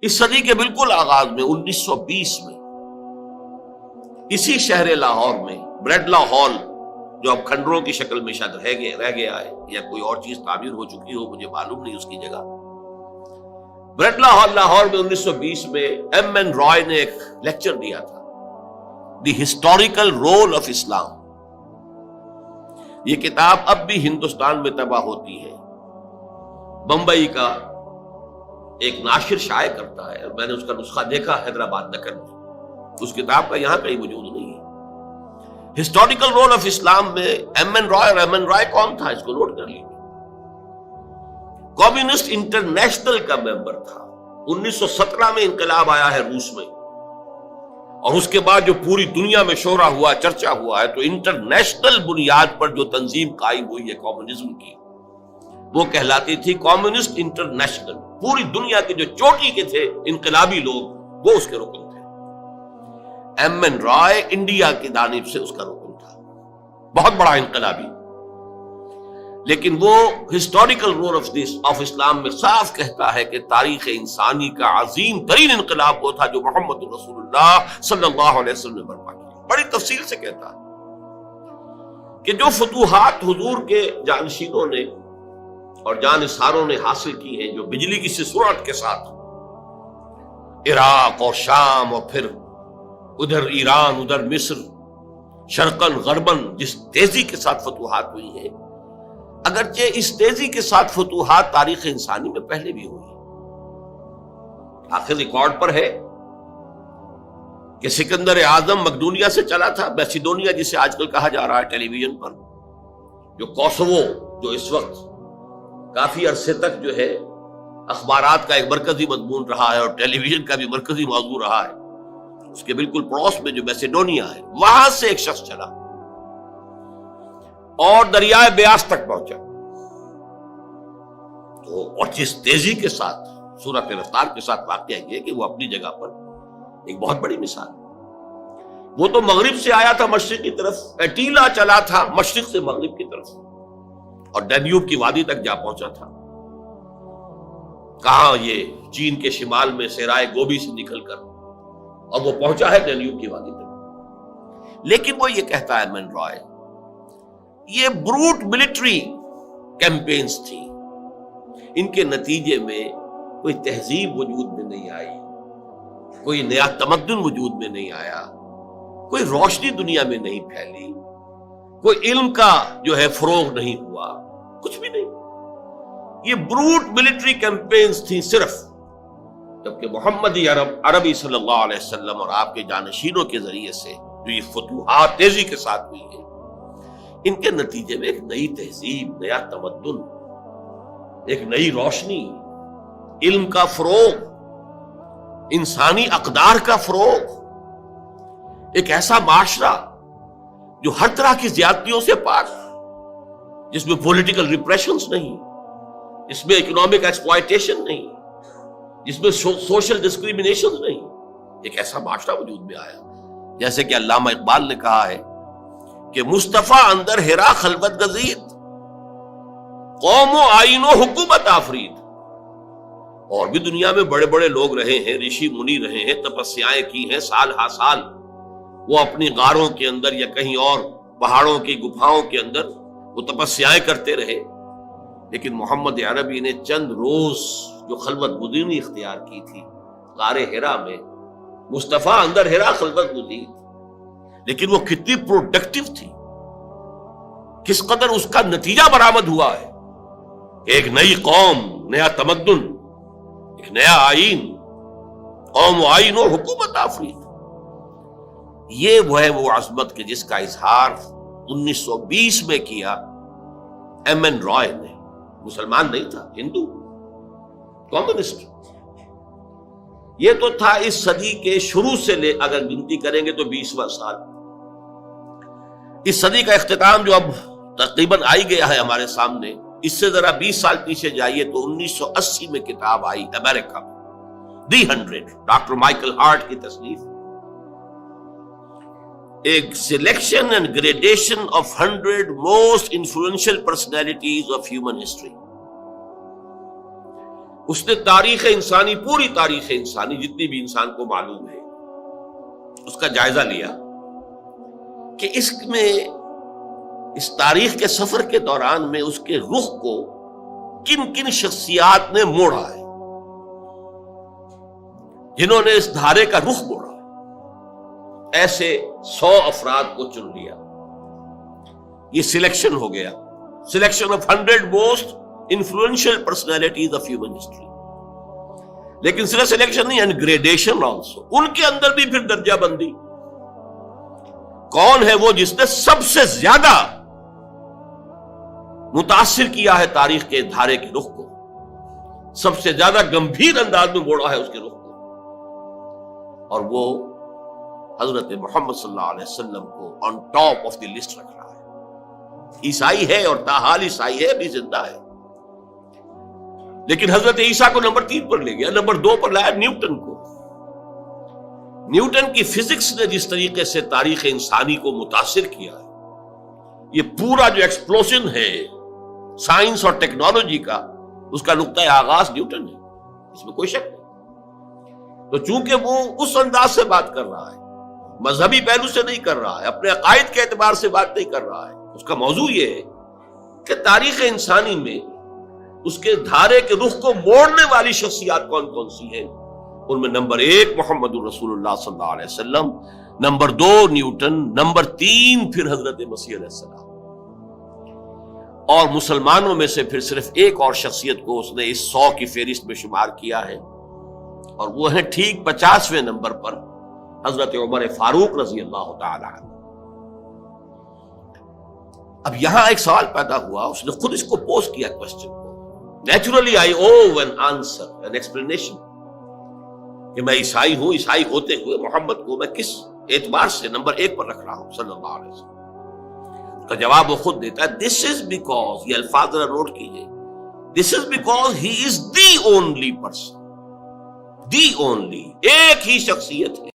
اس صدی کے بالکل آغاز میں 1920 میں اسی شہر لاہور میں بریڈلا ہال، جو اب کھنڈروں کی شکل میں شاید رہ گیا ہے یا کوئی اور چیز تعمیر ہو چکی ہو، مجھے معلوم نہیں اس کی جگہ، بریڈلا ہال لاہور میں 1920 میں ایم این رائے نے ایک لیکچر دیا تھا، دی ہسٹوریکل رول آف اسلام۔ یہ کتاب اب بھی ہندوستان میں طبع ہوتی ہے، بمبئی کا ایک ناشر شائع کرتا ہے، میں نے اس کا نسخہ دیکھا حیدرآباد نکل میں، اس کتاب کا یہاں کہیں وجود نہیں ہے۔ ہسٹوریکل رول آف اسلام میں ایم این رائے، اور ایم این رائے کون تھا اس کو نوٹ کر لیجیے، کمیونسٹ انٹرنیشنل کا ممبر تھا۔ 1917 میں انقلاب آیا ہے روس میں، اور اس کے بعد جو پوری دنیا میں شہرہ ہوا، چرچا ہوا ہے، تو انٹرنیشنل بنیاد پر جو تنظیم قائم ہوئی ہے کمیونزم کی، وہ کہلاتی تھی کمیونسٹ انٹرنیشنل۔ پوری دنیا کے جو چوٹی کے تھے انقلابی لوگ، وہ اس کے رکن تھے۔ ایم این رائے انڈیا کی جانب سے اس کا رکن تھا، بہت بڑا انقلابی، لیکن وہ ہسٹوریکل رول آف اسلام میں صاف کہتا ہے کہ تاریخ انسانی کا عظیم ترین انقلاب وہ تھا جو محمد رسول اللہ صلی اللہ علیہ وسلم نے برپا کیا۔ بڑی تفصیل سے کہتا ہے کہ جو فتوحات حضور کے جانشینوں نے اور جانثاروں نے حاصل کی ہیں، جو بجلی کی سی سرعت کے ساتھ عراق اور شام اور پھر ادھر ایران، ادھر مصر، شرقاً غرباً جس تیزی کے ساتھ فتوحات ہوئی ہیں، اگرچہ اس تیزی کے ساتھ فتوحات تاریخ انسانی میں پہلے بھی ہوئی، آخر ریکارڈ پر ہے کہ سکندر اعظم مقدونیہ سے چلا تھا، میسیڈونیا جسے آج کل کہا جا رہا ہے ٹیلی ویژن پر، جو کوسوو، جو اس وقت کافی عرصے تک جو ہے اخبارات کا ایک مرکزی مضمون رہا ہے اور ٹیلی ویژن کا بھی مرکزی موضوع رہا ہے، اس کے بالکل پڑوس میں جو میسیڈونیا ہے، وہاں سے ایک شخص چلا اور دریائے بیاس تک پہنچا، تو اور جس تیزی کے ساتھ، سرعت رفتار کے ساتھ واقعہ یہ کہ وہ اپنی جگہ پر ایک بہت بڑی مثال ہے۔ وہ تو مغرب سے آیا تھا مشرق کی طرف، ایٹیلا چلا تھا مشرق سے مغرب کی طرف، اور ڈینیوب کی وادی تک جا پہنچا تھا۔ کہاں یہ چین کے شمال میں صحرائے گوبی سے نکل کر، اور وہ پہنچا ہے ڈینیوب کی وادی تک۔ لیکن وہ یہ کہتا ہے ایم این رائے، یہ بروٹ ملٹری کیمپینز تھی، ان کے نتیجے میں کوئی تہذیب وجود میں نہیں آئی، کوئی نیا تمدن وجود میں نہیں آیا، کوئی روشنی دنیا میں نہیں پھیلی، کوئی علم کا جو ہے فروغ نہیں ہوا، کچھ بھی نہیں۔ یہ بروٹ ملٹری کیمپینز تھیں صرف، جبکہ محمدی عربی صلی اللہ علیہ وسلم اور آپ کے جانشینوں کے ذریعے سے جو یہ فتوحات تیزی کے ساتھ ہوئی ہیں، ان کے نتیجے میں ایک نئی تہذیب، نیا تمدن، ایک نئی روشنی، علم کا فروغ، انسانی اقدار کا فروغ، ایک ایسا معاشرہ جو ہر طرح کی زیادتیوں سے پاک، جس میں پولیٹیکل ریپریشنز نہیں، جس میں اکنامک ایکسپلائٹیشن نہیں، جس میں سوشل ڈسکریمنیشن نہیں، ایک ایسا معاشرہ وجود میں آیا۔ جیسے کہ علامہ اقبال نے کہا ہے کہ مصطفیٰ اندر ہرا خلوت گزید، قوم و آئین و حکومت آفرید۔ اور بھی دنیا میں بڑے بڑے لوگ رہے ہیں، رشی منی رہے ہیں، تپسیائیں کی ہیں سال ہا سال، وہ اپنی غاروں کے اندر یا کہیں اور پہاڑوں کی گپھاؤں کے اندر وہ تپسیائیں کرتے رہے، لیکن محمد عربی نے چند روز جو خلوت گزینی اختیار کی تھی غار ہرا میں، مصطفیٰ اندر ہرا خلوت گزید، لیکن وہ کتنی پروڈکٹیو تھی، کس قدر اس کا نتیجہ برآمد ہوا ہے کہ ایک نئی قوم، نیا تمدن، ایک نیا آئین، قوم و آئین و حکومت آفرید۔ یہ وہ ہے وہ عظمت کہ جس کا اظہار 1920 میں کیا ایم این رائے نے۔ مسلمان نہیں تھا، ہندو، کمیونسٹ۔ یہ تو تھا اس صدی کے شروع سے لے، اگر گنتی کریں گے تو 20واں سال۔ اس صدی کا اختتام جو اب تقریباً آئی گیا ہے ہمارے سامنے، اس سے ذرا 20 سال پیچھے جائیے تو 1980 میں کتاب آئی امریکہ میں، دی 100، ڈاکٹر مائیکل ہارٹ کی تصنیف، ایک selection and gradation of 100 most influential personalities of human history. اس نے تاریخ انسانی، پوری تاریخ انسانی جتنی بھی انسان کو معلوم ہے، اس کا جائزہ لیا کہ اس میں، اس تاریخ کے سفر کے دوران میں اس کے رخ کو کن کن شخصیات نے موڑا ہے، جنہوں نے اس دھارے کا رخ موڑا۔ ایسے 100 افراد کو چن لیا۔ یہ سلیکشن ہو گیا، selection of 100 most influential personalities of human history. لیکن صرف سلیکشن نہیں، اینڈ گریڈیشن آلسو، ان کے اندر بھی پھر درجہ بندی۔ کون ہے وہ جس نے سب سے زیادہ متاثر کیا ہے تاریخ کے دھارے کے رخ کو، سب سے زیادہ گمبھیر انداز میں موڑا ہے اس کے رخ کو، اور وہ حضرت محمد صلی اللہ علیہ وسلم کو on top of the list رکھ رہا ہے۔ عیسائی ہے اور تاحال عیسائی ہے، ابھی زندہ ہے، لیکن حضرت عیسیٰ کو نمبر 3 پر لے گیا، نمبر 2 پر لایا نیوٹن کو۔ نیوٹن کی فزکس نے جس طریقے سے تاریخ انسانی کو متاثر کیا ہے، یہ پورا جو ایکسپلوژن ہے سائنس اور ٹیکنالوجی کا، اس کا نقطۂ آغاز نیوٹن ہے، اس میں کوئی شک نہیں۔ تو چونکہ وہ اس انداز سے بات کر رہا ہے، مذہبی پہلو سے نہیں کر رہا ہے، اپنے عقائد کے اعتبار سے بات نہیں کر رہا ہے، اس کا موضوع یہ ہے کہ تاریخ انسانی میں اس کے دھارے کے رخ کو موڑنے والی شخصیات کون کون سی ہیں۔ ان میں نمبر 1 محمد الرسول اللہ صلی اللہ علیہ وسلم، نمبر 2 نیوٹن، نمبر 3 پھر حضرت مسیح علیہ السلام، اور مسلمانوں میں سے پھر صرف ایک اور شخصیت کو اس نے اس 100 کی فہرست میں شمار کیا ہے، اور وہ ہے ٹھیک 50ویں نمبر پر حضرت عمر فاروق رضی اللہ تعالی عنہ۔ اب یہاں ایک سوال پیدا ہوا، اس نے خود اس کو پوز کیا کوسچن کو، naturally I O an answer, an explanation, کہ میں عیسائی ہوں، عیسائی ہوتے ہوئے محمد کو میں کس اعتبار سے نمبر 1 پر رکھ رہا ہوں صلی اللہ علیہ وسلم۔ کا جواب وہ خود دیتا ہے، دس از بیکاز، یہ الفاظ ذرا نوٹ کیجئے، this is because he is the only person, the only, ایک ہی شخصیت ہے